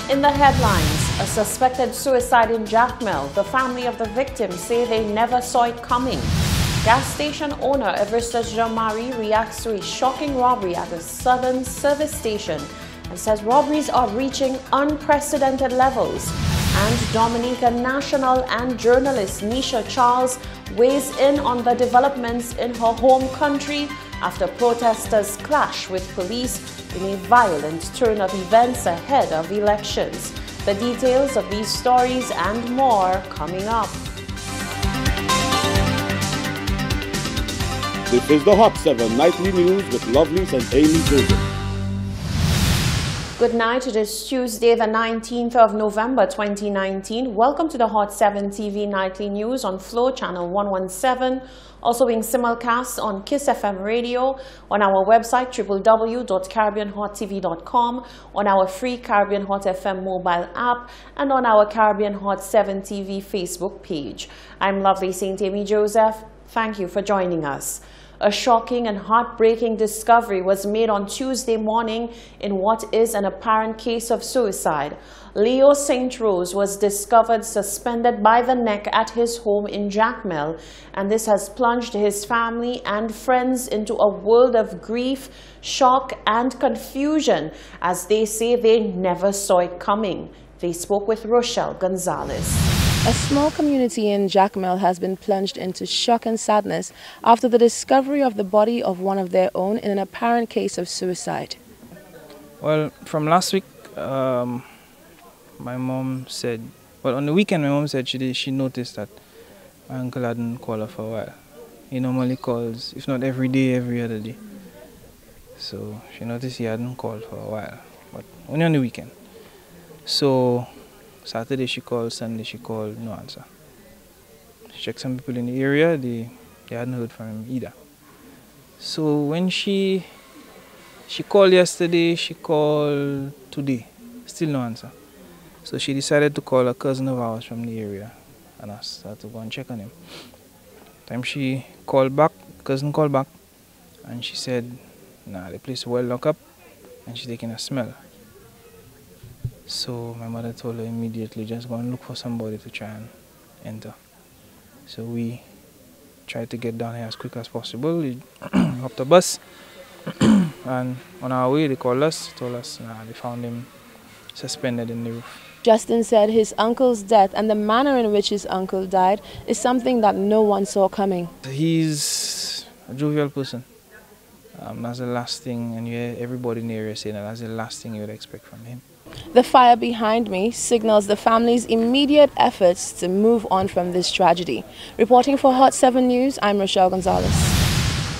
In the headlines, a suspected suicide in Jacmel. The family of the victim say they never saw it coming. Gas station owner Everestus Jean-Marie reacts to a shocking robbery at a southern service station and says robberies are reaching unprecedented levels. And Dominica National and journalist Nisha Charles weighs in on the developments in her home country after protesters clash with police in a violent turn of events ahead of elections. The details of these stories and more coming up. This is the Hot 7 Nightly News with Lovelace and Amy Joseph. Good night. It is Tuesday, the 19th of November 2019. Welcome to the Hot 7 TV Nightly News on Flow Channel 117, also being simulcast on Kiss FM Radio, on our website www.caribbeanhottv.com, on our free Caribbean Hot FM mobile app, and on our Caribbean Hot 7 TV Facebook page. I'm Lovely St. Amy Joseph. Thank you for joining us. A shocking and heartbreaking discovery was made on Tuesday morning in what is an apparent case of suicide. Leo St. Rose was discovered suspended by the neck at his home in Jacmel, and this has plunged his family and friends into a world of grief, shock, and confusion, as they say they never saw it coming. They spoke with Rochelle Gonzalez. A small community in Jacmel has been plunged into shock and sadness after the discovery of the body of one of their own in an apparent case of suicide. Well, from last week, my mom said, well, on the weekend my mom said she noticed that my uncle hadn't called her for a while. He normally calls, if not every day, every other day. So she noticed he hadn't called for a while, but only on the weekend. So Saturday she called, Sunday she called, no answer. She checked some people in the area, they hadn't heard from him either. So when she called yesterday, she called today, still no answer. So she decided to call a cousin of ours from the area and asked her to go and check on him. Time she called back, cousin called back, and she said, nah, the place is well locked up and she's taking a smell. So my mother told her immediately, just go and look for somebody to try and enter. So we tried to get down here as quick as possible. We hopped the bus, and on our way they called us, told us they found him suspended in the roof. Justin said his uncle's death and the manner in which his uncle died is something that no one saw coming. He's a jovial person. That's the last thing, and you hear everybody in the area saying that's the last thing you would expect from him. The fire behind me signals the family's immediate efforts to move on from this tragedy. Reporting for Hot 7 News, I'm Rochelle Gonzalez.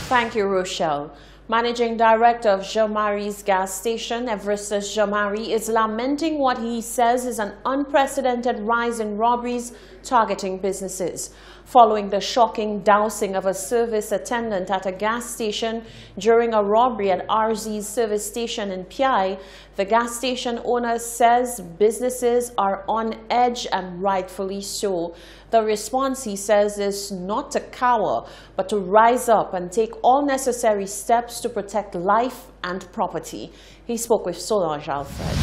Thank you, Rochelle. Managing Director of Jean-Marie's gas station, Everestus Jean-Marie, is lamenting what he says is an unprecedented rise in robberies targeting businesses. Following the shocking dousing of a service attendant at a gas station during a robbery at RZ's service station in Pi, the gas station owner says businesses are on edge, and rightfully so. The response, he says, is not to cower, but to rise up and take all necessary steps to protect life and property. He spoke with Solange Alfred.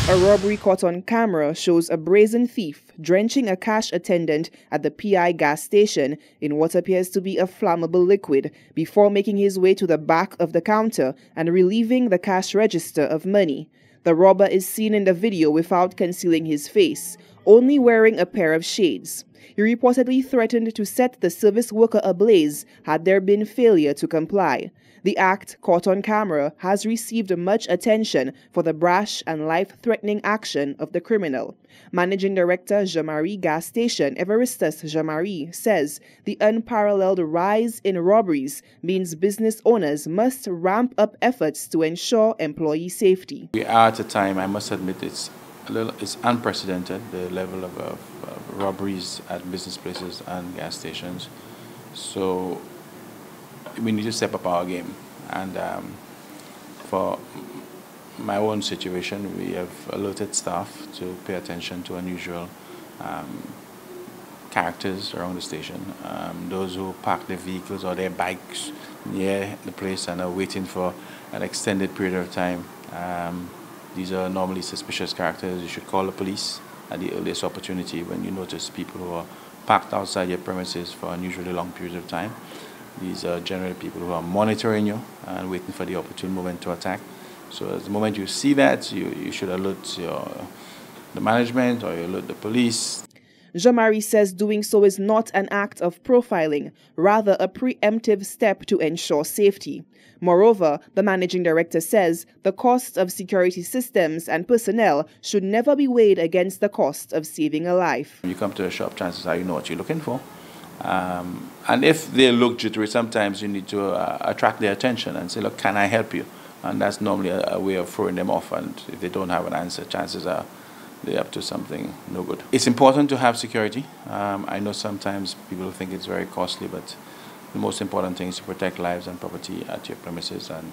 A robbery caught on camera shows a brazen thief drenching a cash attendant at the PI gas station in what appears to be a flammable liquid before making his way to the back of the counter and relieving the cash register of money. The robber is seen in the video without concealing his face, only wearing a pair of shades. He reportedly threatened to set the service worker ablaze had there been failure to comply. The act, caught on camera, has received much attention for the brash and life-threatening action of the criminal. Managing Director Jean-Marie Gas Station, Everestus Jean-Marie, says the unparalleled rise in robberies means business owners must ramp up efforts to ensure employee safety. We are at a time, I must admit, it's unprecedented, the level of robberies at business places and gas stations. So we need to step up our game. And for my own situation, we have alerted staff to pay attention to unusual characters around the station. Those who park their vehicles or their bikes near the place and are waiting for an extended period of time. These are normally suspicious characters. You should call the police at the earliest opportunity when you notice people who are packed outside your premises for unusually long periods of time. These are generally people who are monitoring you and waiting for the opportune moment to attack. So at the moment you see that, you should alert the management or you alert the police. Jean-Marie says doing so is not an act of profiling, rather a preemptive step to ensure safety. Moreover, the managing director says the cost of security systems and personnel should never be weighed against the cost of saving a life. When you come to a shop, chances are you know what you're looking for. And if they look jittery, sometimes you need to attract their attention and say, look, can I help you? And that's normally a way of throwing them off. And if they don't have an answer, chances are they're up to something no good. It's important to have security. I know sometimes people think it's very costly, but the most important thing is to protect lives and property at your premises, and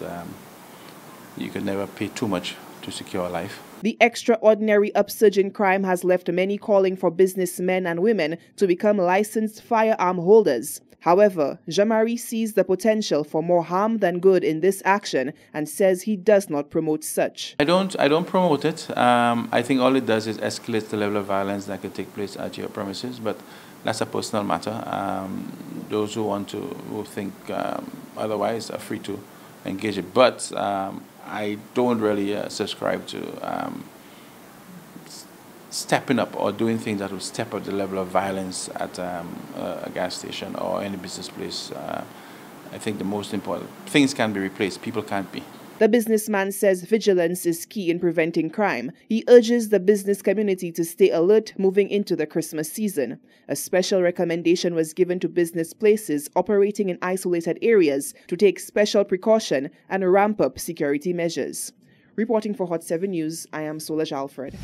you can never pay too much to secure life. The extraordinary upsurge in crime has left many calling for businessmen and women to become licensed firearm holders. However, Jean-Marie sees the potential for more harm than good in this action and says he does not promote such. I don't promote it. I think all it does is escalate the level of violence that could take place at your premises, but that's a personal matter. Those who think otherwise are free to engage it. But I don't really subscribe to stepping up or doing things that will step up the level of violence at a gas station or any business place. I think the most important things can be replaced, people can't be. The businessman says vigilance is key in preventing crime. He urges the business community to stay alert moving into the Christmas season. A special recommendation was given to business places operating in isolated areas to take special precaution and ramp up security measures. Reporting for Hot 7 News, I am Solange Alfred.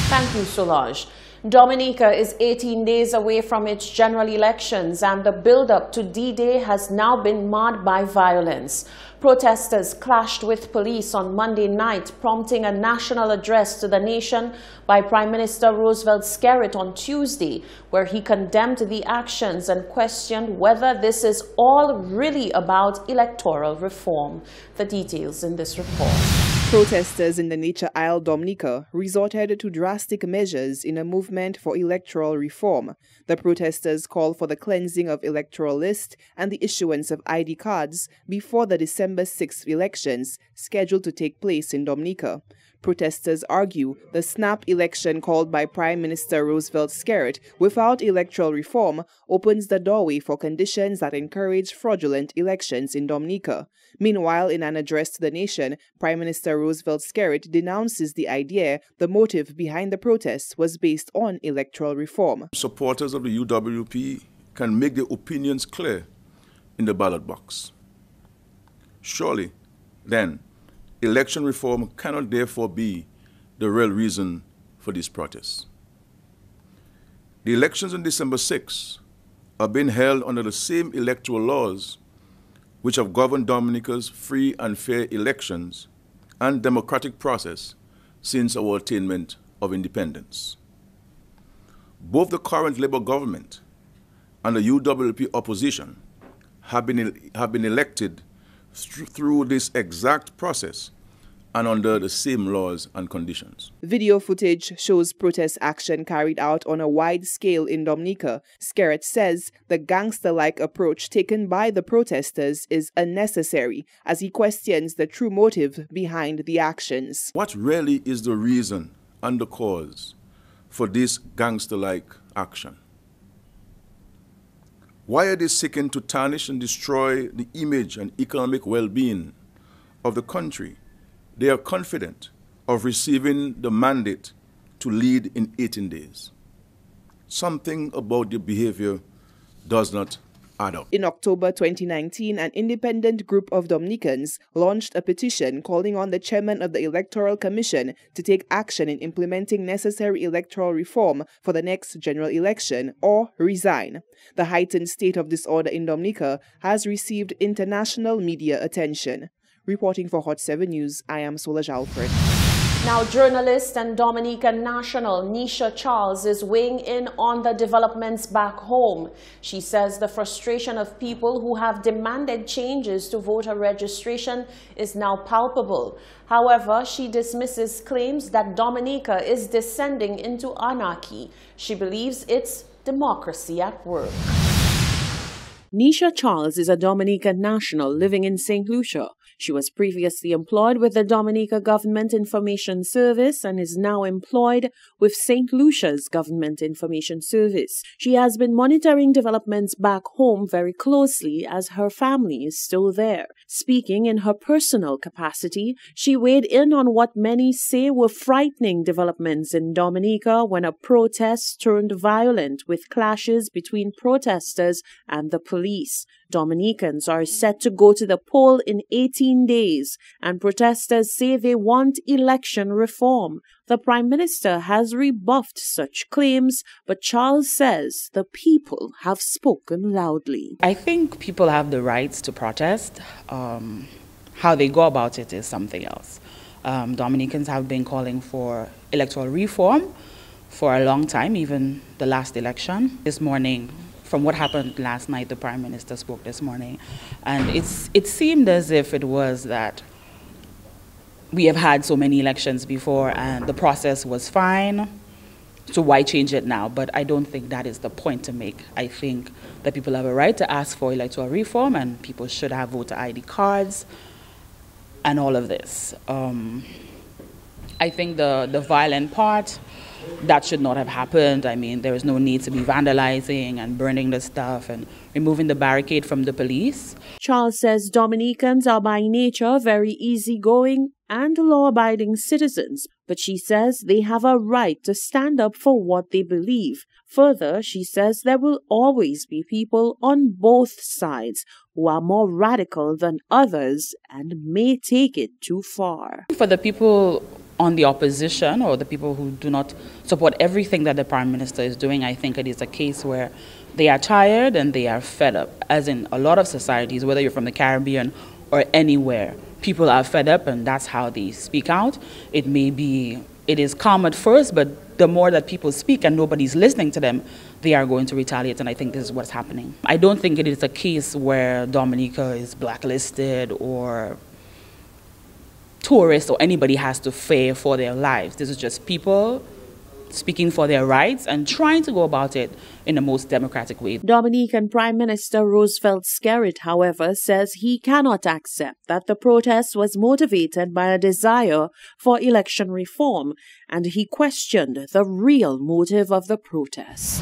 Thank you, Solange. Dominica is 18 days away from its general elections, and the build-up to D-Day has now been marred by violence. Protesters clashed with police on Monday night, prompting a national address to the nation by Prime Minister Roosevelt Skerrit on Tuesday, where he condemned the actions and questioned whether this is all really about electoral reform. The details in this report. Protesters in the Nature Isle, Dominica, resorted to drastic measures in a movement for electoral reform. The protesters call for the cleansing of electoral list and the issuance of ID cards before the December 6th elections scheduled to take place in Dominica. Protesters argue the snap election called by Prime Minister Roosevelt Skerrit without electoral reform opens the doorway for conditions that encourage fraudulent elections in Dominica. Meanwhile, in an address to the nation, Prime Minister Roosevelt Skerrit denounces the idea the motive behind the protests was based on electoral reform. Supporters of the UWP can make their opinions clear in the ballot box. Surely, then, election reform cannot therefore be the real reason for these protests. The elections on December 6 are being held under the same electoral laws which have governed Dominica's free and fair elections and democratic process since our attainment of independence. Both the current Labour government and the UWP opposition have been elected through this exact process and under the same laws and conditions. Video footage shows protest action carried out on a wide scale in Dominica. Skerrit says the gangster-like approach taken by the protesters is unnecessary, as he questions the true motive behind the actions. What really is the reason and the cause for this gangster-like action? Why are they seeking to tarnish and destroy the image and economic well-being of the country they are confident of receiving the mandate to lead in 18 days? Something about their behavior does not add up. In October 2019, an independent group of Dominicans launched a petition calling on the chairman of the Electoral Commission to take action in implementing necessary electoral reform for the next general election or resign. The heightened state of disorder in Dominica has received international media attention. Reporting for Hot 7 News, I am Solange Alfred. Now, journalist and Dominica National Nisha Charles is weighing in on the developments back home. She says the frustration of people who have demanded changes to voter registration is now palpable. However, she dismisses claims that Dominica is descending into anarchy. She believes it's democracy at work. Nisha Charles is a Dominica national living in St. Lucia. She was previously employed with the Dominica Government Information Service and is now employed with St. Lucia's Government Information Service. She has been monitoring developments back home very closely as her family is still there. Speaking in her personal capacity, she weighed in on what many say were frightening developments in Dominica when a protest turned violent with clashes between protesters and the police. Dominicans are set to go to the poll in 18 days, and protesters say they want election reform. The Prime Minister has rebuffed such claims, but Charles says the people have spoken loudly. I think people have the rights to protest. How they go about it is something else. Dominicans have been calling for electoral reform for a long time, even the last election. This morning, from what happened last night, the Prime Minister spoke this morning, and it seemed as if it was that we have had so many elections before and the process was fine, so why change it now? But I don't think that is the point to make. I think that people have a right to ask for electoral reform and people should have voter ID cards and all of this. I think the violent part, that should not have happened. I mean, there is no need to be vandalizing and burning the stuff and removing the barricade from the police. Charles says Dominicans are by nature very easygoing and law-abiding citizens, but she says they have a right to stand up for what they believe. Further, she says there will always be people on both sides who are more radical than others and may take it too far. For the people on the opposition or the people who do not support everything that the Prime Minister is doing, I think it is a case where they are tired and they are fed up. As in a lot of societies, whether you're from the Caribbean or anywhere, people are fed up and that's how they speak out. It is calm at first, but the more that people speak and nobody's listening to them, they are going to retaliate, and I think this is what's happening. I don't think it is a case where Dominica is blacklisted or tourists or anybody has to fear for their lives. This is just people speaking for their rights and trying to go about it in the most democratic way. Dominican Prime Minister Roosevelt Skerrit, however, says he cannot accept that the protest was motivated by a desire for election reform, and he questioned the real motive of the protest.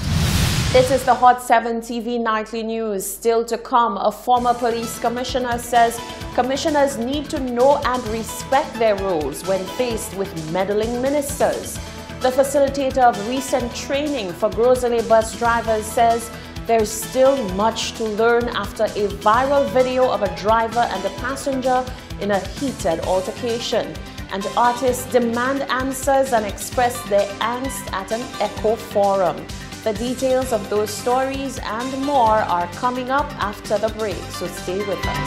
This is the Hot 7 TV Nightly News. Still to come, a former police commissioner says commissioners need to know and respect their roles when faced with meddling ministers. The facilitator of recent training for grocery bus drivers says there's still much to learn after a viral video of a driver and a passenger in a heated altercation. And artists demand answers and express their angst at an echo forum. The details of those stories and more are coming up after the break, so stay with us.